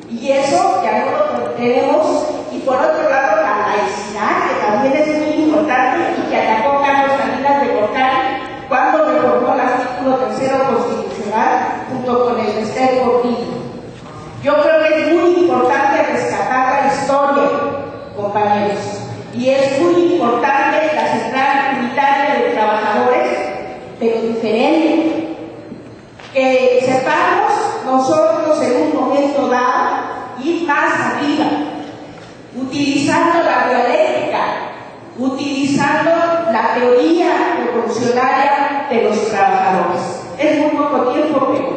L: Y eso ya no lo tenemos. Y por otro lado, la laicidad, que también es muy importante y que atacó Carlos Salinas de Gortari cuando reformó el artículo 3 constitucional junto con el Esther Gordillo. Yo creo que es muy importante rescatar la historia, compañeros, y es muy importante la Central Unitaria de Trabajadores, pero diferente. Que sepamos nosotros en un momento dado ir más arriba, utilizando la dialéctica, utilizando la teoría revolucionaria de los trabajadores. Es muy poco tiempo, pero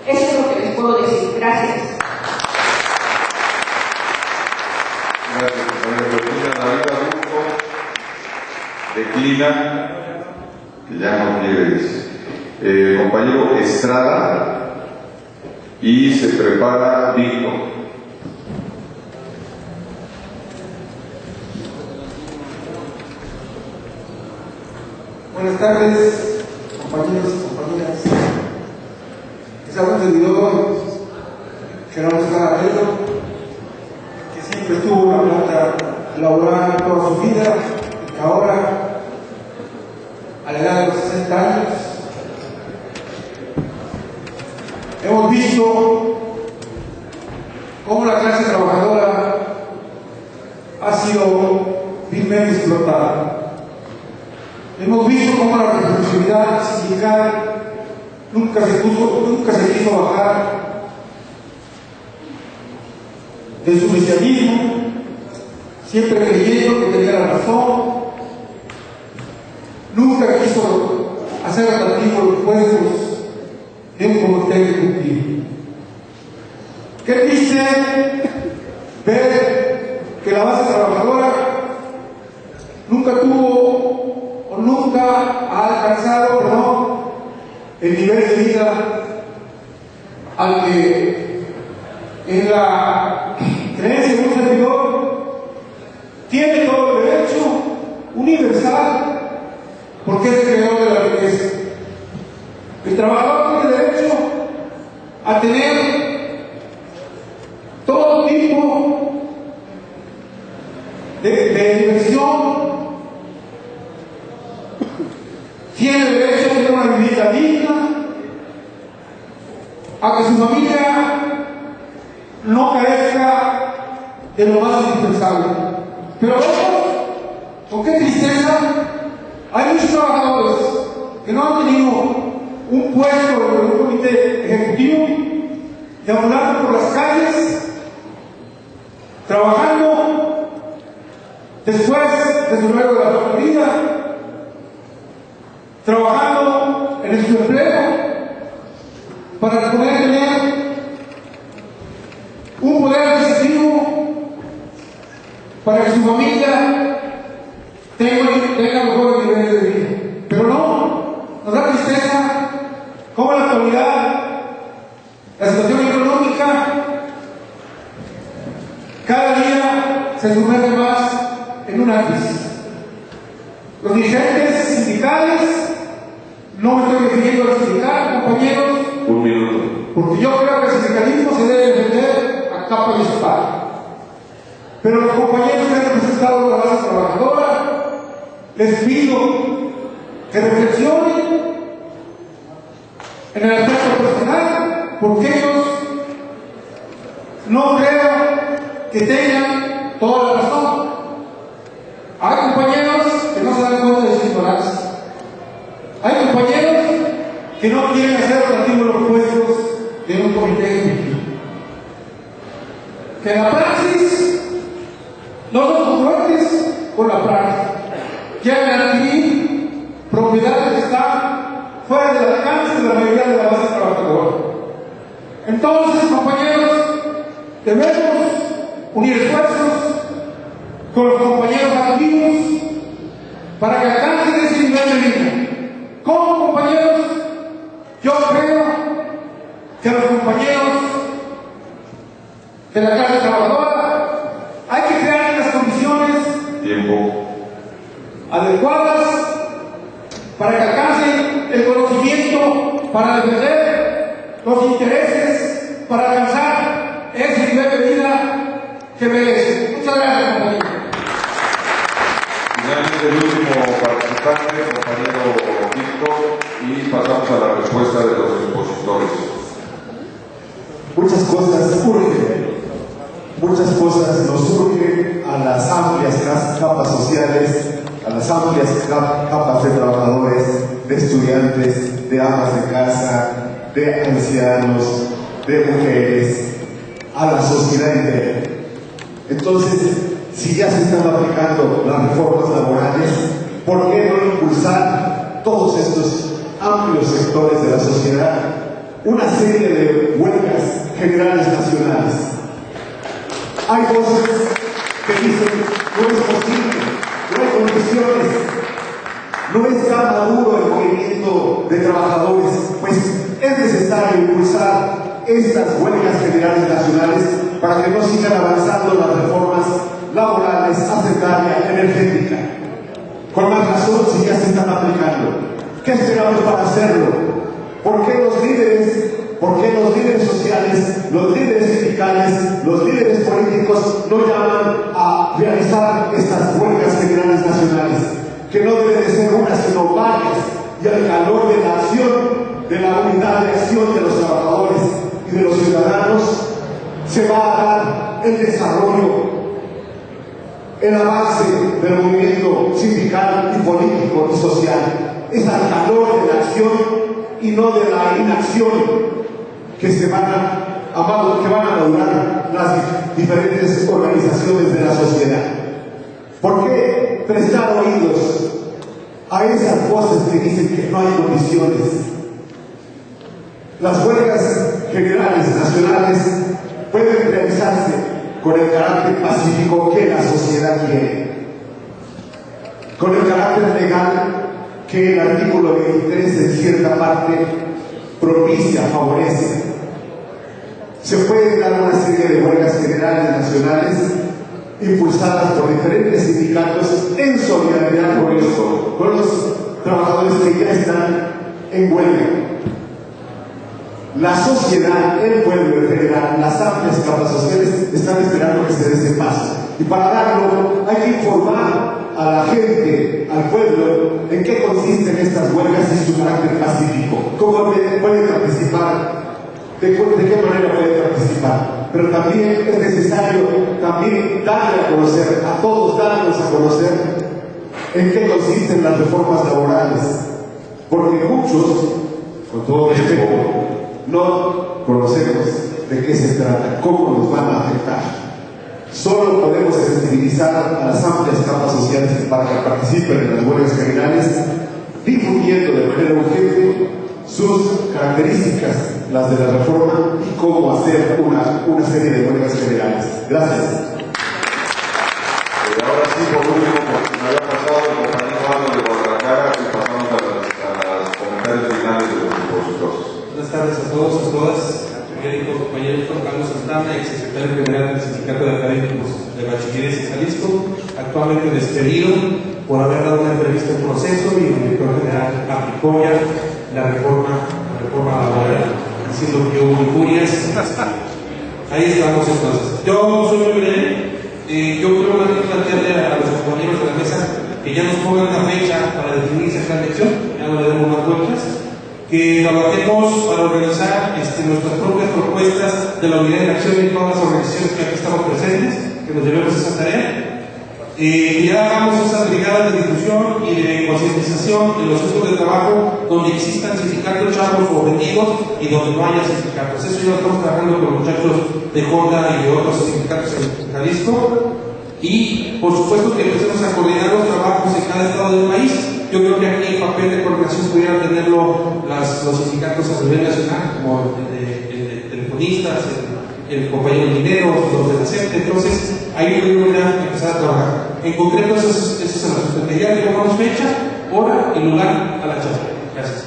L: eso es lo que les puedo decir. Gracias.
B: Gracias, compañero. David Aburto declina, que ya no quiere, compañero Estrada, y se prepara Víctor.
M: Buenas tardes, compañeros y compañeras. Les habla un servidor, Gerardo Escalabello, que siempre estuvo en la planta laboral toda su vida, y que ahora, a la edad de los 60 años, hemos visto cómo la clase trabajadora ha sido vilmente explotada. Hemos visto cómo la responsabilidad sindical nunca se quiso bajar de su mesianismo, siempre creyendo que tenía la razón, nunca quiso hacer atractivos los puestos en un comité ejecutivo. Qué triste ver que la base trabajadora nunca tuvo o nunca ha alcanzado, el nivel de vida al que en la creencia de un servidor tiene todo el derecho universal, porque es el creador de la riqueza. El trabajador tiene derecho a tener todo tipo de diversión, tiene derecho a tener una vida digna, a que su familia no carezca de lo más indispensable. Pero con qué tristeza, hay muchos trabajadores que no han tenido un puesto en un comité ejecutivo, deambulando por las calles, trabajando después de su luego de la factoría, trabajando en su empleo para poder tener un poder adquisitivo para que su familia tenga mejores niveles de vida. Pero no, nos da tristeza cómo en la actualidad la situación económica cada día se sumerge más en una crisis. Los dirigentes sindicales, no me estoy refiriendo a los sindicatos, compañeros,
B: un minuto,
M: porque yo creo que el sindicalismo se debe defender a capa y espada. Pero los compañeros que han representado la base trabajadora, les pido que reflexionen en el aspecto personal, porque ellos no creo que tengan toda la razón. Hay compañeros que no se dan cuenta de su ignorancia. Hay compañeros que no quieren hacer relativo los puestos de un comité ejecutivo. Que la praxis no son congruentes con la práctica. Quieren adquirir propiedades que están fuera del alcance de la mayoría de la base trabajadora. Entonces, compañeros, debemos unir esfuerzos con los compañeros activos para que alcancen ese nivel de vida. ¿Cómo, compañeros? Yo creo que los compañeros de la clase trabajadora hay que crear las condiciones adecuadas para que alcancen el conocimiento, para defender los intereses, para alcanzar ese nivel de vida que merecen. Muchas gracias, compañeros.
B: Finalmente, el último participante, compañero Víctor, y pasamos a la respuesta de los expositores.
N: Muchas cosas surgen, muchas cosas nos surgen a las amplias capas sociales, a las amplias capas de trabajadores, de estudiantes, de amas de casa, de ancianos, de mujeres, a la sociedad entera. Entonces, si ya se están aplicando las reformas laborales, ¿por qué no impulsar todos estos amplios sectores de la sociedad una serie de huelgas generales nacionales? Hay voces que dicen no es posible, no hay condiciones, no es tan maduro el movimiento de trabajadores, pues es necesario impulsar estas huelgas generales nacionales para que no sigan avanzando las reformas laborales, hacendarias, energética. Con más razón si ya se están aplicando. ¿Qué esperamos para hacerlo? ¿Por qué los líderes sociales, los líderes sindicales, los líderes políticos no llaman a realizar estas huelgas generales nacionales? Que no deben de ser unas sino varias, y al calor de la acción, de la unidad de acción de los trabajadores y de los ciudadanos, se va a dar el desarrollo, el avance del movimiento sindical y político y social. Es al calor de la acción y no de la inacción que van a madurar las diferentes organizaciones de la sociedad. ¿Por qué prestar oídos a esas voces que dicen que no hay condiciones? Las huelgas generales nacionales pueden realizarse con el carácter pacífico que la sociedad quiere, con el carácter legal que el artículo 23 en cierta parte propicia, favorece. Se pueden dar una serie de huelgas generales nacionales impulsadas por diferentes sindicatos en solidaridad con los trabajadores que ya están en huelga. La sociedad, el pueblo en general, las amplias capas sociales están esperando que se dé ese paso. Y para darlo hay que informar a la gente, al pueblo, en qué consisten estas huelgas y su carácter pacífico, cómo pueden participar, de qué manera pueden participar. Pero también es necesario también darle a conocer, a todos darnos a conocer en qué consisten las reformas laborales, porque muchos, con todo respeto, no conocemos de qué se trata, cómo nos van a afectar. Solo podemos sensibilizar a las amplias capas sociales para que participen en las huelgas generales, difundiendo de manera urgente sus características, las de la reforma, y cómo hacer una serie de huelgas generales. Gracias.
B: Ahora sí, por último, porque me había pasado el compañero Álvaro de Guadalajara, y pasamos a los comentarios finales de los expositores.
O: Buenas tardes a todos, a todas. Médico, compañero Juan Carlos Santana, ex secretario general del Sindicato de Académicos de Bachilleres en Jalisco, actualmente despedido por haber dado una entrevista en proceso, y el director general aplicó ya la reforma laboral, diciendo que hubo injurias. Ahí estamos entonces. Yo soy muy breve. Yo quiero más bien plantearle a los compañeros de la mesa que ya nos pongan una fecha para definir esa elección, ya no le demos más vueltas, que trabajemos para organizar nuestras propias propuestas de la unidad de acción en todas las organizaciones que aquí estamos presentes, que nos llevemos esa tarea, que ya hagamos esas brigadas de difusión y de concientización en los centros de trabajo donde existan sindicatos chavos o vendidos y donde no haya sindicatos. Eso ya lo estamos trabajando con los muchachos de Honda y de otros sindicatos en Jalisco. Y por supuesto que empecemos a coordinar los trabajos en cada estado del país. Yo creo que aquí el papel de coordinación pudieran tenerlo los sindicatos a nivel nacional, como el de telefonistas, el compañero minero, los de la CEP. Entonces ahí podríamos empezar a trabajar. En concreto, eso es el asunto. Ya le pongamos fecha, hora y lugar a la charla. Gracias.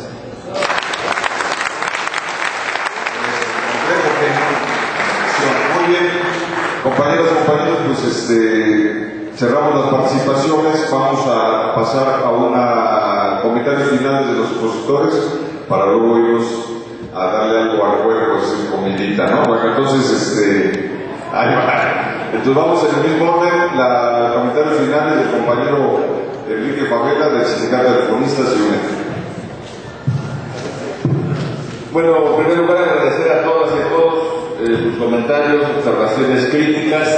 B: Muy bien, compañeros, pues cerramos las participaciones. Vamos a pasar a comentarios finales de los expositores para luego irnos a darle algo al juego, pues comidita, ¿no? Bueno, entonces, ahí va. Entonces vamos en el mismo orden, los comentarios finales del compañero Enrique Favela del Sindicato de Telefonistas y UNED.
P: Bueno, en primer lugar agradecer a todas y a todos sus comentarios, observaciones críticas.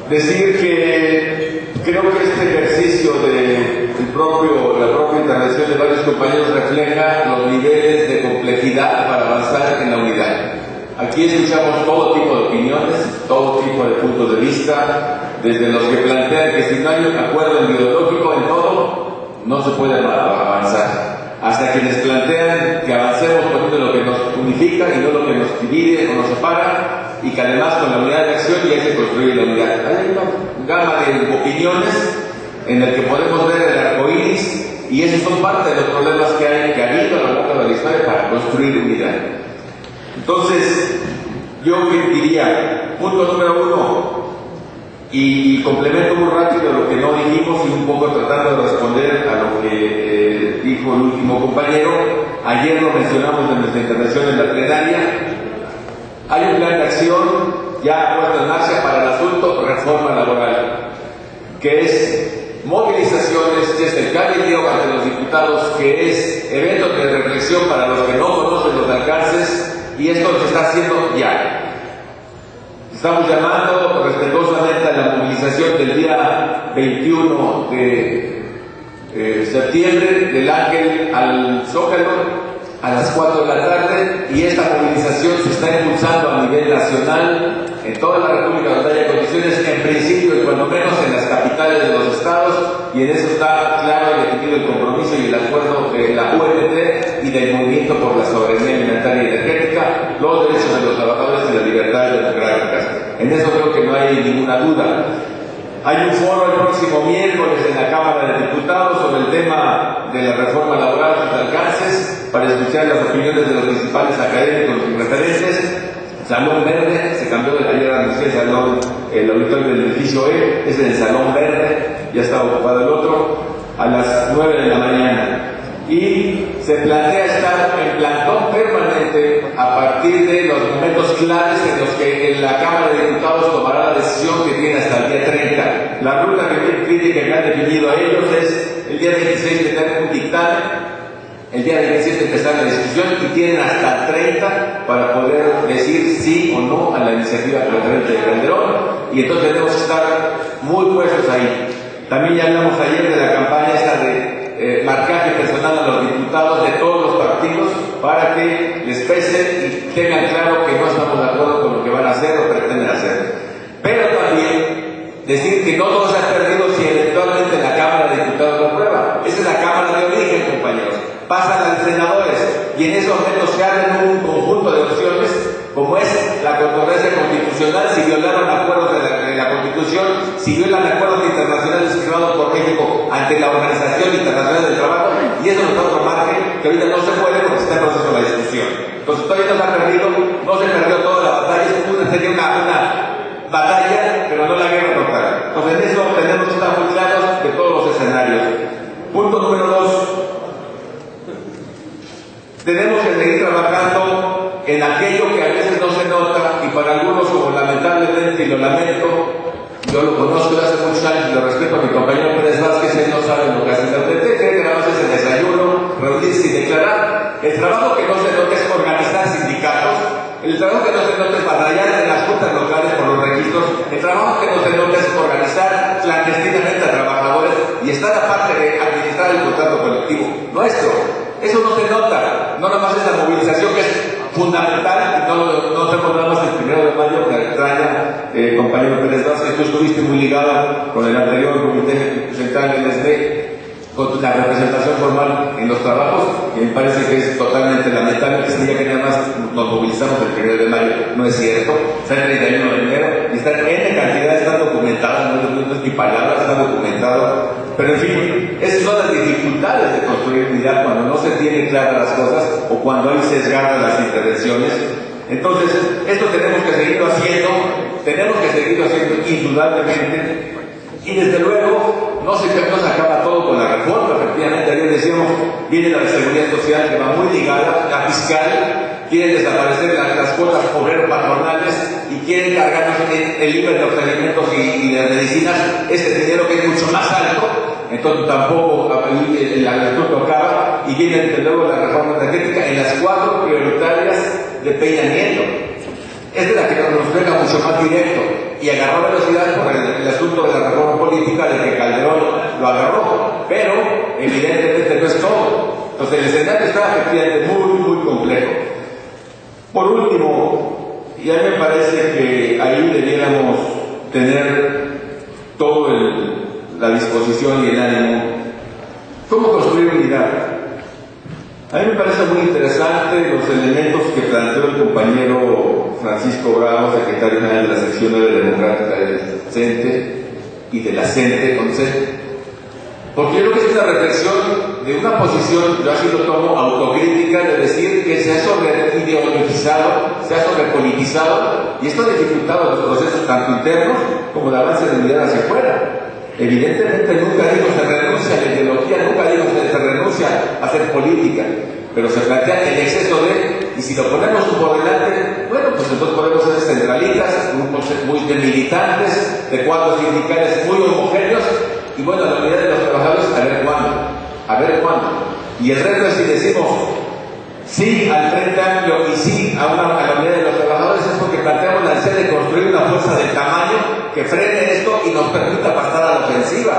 P: Decir que creo que este ejercicio de la propia intervención de varios compañeros refleja los niveles de complejidad para avanzar en la unidad. Aquí escuchamos todo tipo de opiniones, todo tipo de puntos de vista, desde los que plantean que si no hay un acuerdo ideológico en todo, no se puede avanzar, hasta quienes plantean que avancemos poniendo lo que nos unifica y no lo que nos divide o nos separa, y que además con la unidad de acción ya se construye la unidad. Hay una gama de opiniones en la que podemos ver el arco iris, y esos son parte de los problemas que ha habido a lo largo de la historia para construir unidad. Entonces, yo diría, punto número 1, y complemento muy rápido lo que no dijimos y un poco tratando de responder a lo que dijo el último compañero. Ayer lo mencionamos en nuestra intervención en la plenaria. Hay un plan de acción ya puesto en marcha para el asunto reforma laboral, que es movilizaciones desde el cabildo ante los diputados, que es eventos de reflexión para los que no conocen los alcances, y esto se está haciendo ya. Estamos llamando respetuosamente a la movilización del día 21 de septiembre del Ángel al Zócalo a las 4 de la tarde, y esta movilización se está impulsando a nivel nacional en toda la República donde haya condiciones, en principio y cuando menos en las capitales de los estados, y en eso está claro y definido el compromiso y el acuerdo de la UNT y del movimiento por la soberanía alimentaria y energética, los derechos de los trabajadores y las libertades democráticas. En eso creo que no hay ninguna duda. Hay un foro el próximo miércoles en la Cámara de Diputados sobre el tema de la reforma laboral y sus alcances, para escuchar las opiniones de los principales académicos y referentes. Salón Verde, se cambió de ayer, anuncié el salón, el auditorio del edificio E, es en el Salón Verde, ya está ocupado el otro, a las 9 de la mañana. Y se plantea estar en plantón permanente a partir de los momentos claves en los que en la Cámara de Diputados tomará la decisión que tiene hasta el día 30. La ruta crítica que han definido a ellos es el día 26 tener un dictamen, el día 27 empezar la discusión y tienen hasta el 30 para poder decir sí o no a la iniciativa preferente de Calderón, y entonces debemos estar muy puestos ahí. También ya hablamos ayer de la campaña esta de marcaje personal a los diputados de todos los partidos para que les pese y tengan claro que no estamos de acuerdo con lo que van a hacer o pretenden hacer. Pero también decir que no todo se ha perdido si eventualmente la Cámara de Diputados lo aprueba. Esa es la Cámara de origen, compañeros. Pasan a los senadores y en ese momento se abren un conjunto de opciones, como es la controversia constitucional, si violaron acuerdos de la Constitución, si violan acuerdos internacionales firmados por México ante la Organización Internacional del Trabajo, y eso nos da otro margen que ahorita no se puede porque está en proceso la discusión. Entonces todavía no se ha perdido, no se perdió toda la batalla, sería una batalla, pero no la guerra total. Entonces en eso tenemos que estar muy claros de todos los escenarios. Punto número 2. Tenemos que seguir trabajando en aquello que a veces no se nota y para algunos, como lamentablemente, y lo lamento, yo lo conozco de hace muchos años y lo respeto a mi compañero Pérez Vázquez, él no sabe lo que hace la UTT, cree que nada más es el desayuno, reunirse y declarar. El trabajo que no se nota es organizar sindicatos, el trabajo que no se nota es batallar en las juntas locales por los registros, el trabajo que no se nota es organizar clandestinamente a trabajadores y estar aparte de administrar el contrato colectivo nuestro. Eso no se nota, no nada más es la movilización que es fundamental, y no tenemos nada más el 1 de mayo que extraña, compañero Pérez Vázquez, tú estuviste muy ligado con el anterior comité central del SD, con la representación formal en los trabajos, y me parece que es totalmente lamentable que se diga que nada más nos movilizamos el 1 de mayo, no es cierto, está el 31 de enero, y están en cantidad, están documentadas, no es mi palabra, está documentado. Pero en fin, esas son las dificultades de construir unidad cuando no se tienen claras las cosas o cuando hay sesgadas las intervenciones. Entonces, esto tenemos que seguirlo haciendo indudablemente, y desde luego no se acaba todo con la reforma. Efectivamente, ayer decíamos, viene la seguridad social que va muy ligada, la fiscal, quieren desaparecer las cuotas obrero-patronales y quieren cargarnos el IVA de los alimentos y de las medicinas, ese dinero que es mucho más alto. Entonces tampoco el asunto acaba y viene desde luego la reforma energética en las 4 prioritarias de Peña Nieto. Esta es la que nos pega mucho más directo y agarró velocidad por el asunto de la reforma política de que Calderón lo agarró, pero evidentemente no es todo. Entonces el escenario está efectivamente muy complejo. Por último, y a mí me parece que ahí debiéramos tener todo la disposición y el ánimo. ¿Cómo construir unidad? A mí me parece muy interesante los elementos que planteó el compañero Francisco Bravo, secretario general de la sección 9 democrática del CENTE y de la CENTE, porque yo creo que es una reflexión de una posición, yo así lo tomo, autocrítica, de decir que se ha sobreideologizado, se ha sobrepolitizado, y esto ha dificultado los procesos tanto internos como el avance de unidad hacia afuera. Evidentemente nunca digo se renuncia a la ideología, nunca digo se renuncia a hacer política, pero se plantea el exceso y si lo ponemos por delante, bueno, pues entonces podemos ser centralistas, grupos muy de militantes, de cuadros sindicales muy homogéneos, y bueno, la unidad de los trabajadores, a ver cuándo. Y el reto es si decimos sí al Frente Amplio y sí a la unidad de los trabajadores, es porque planteamos la necesidad de construir una fuerza del tamaño que frene esto y nos permita pasar a la ofensiva.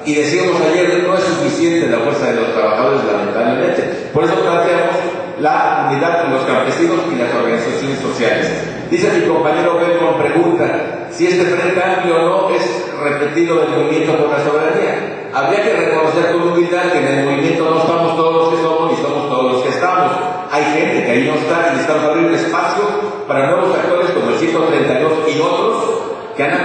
P: Y decíamos ayer, no es suficiente la fuerza de los trabajadores, lamentablemente. Por eso planteamos la unidad con los campesinos y las organizaciones sociales. Dice mi compañero Belmont, pregunta si este Frente Amplio no es repetido del movimiento por la soberanía. habría que reconocer con humildad que en el movimiento no estamos todos los que somos ni somos todos los que estamos. Hay gente que ahí no está y necesitamos abrir un espacio para nuevos actores como el 132 y otros que han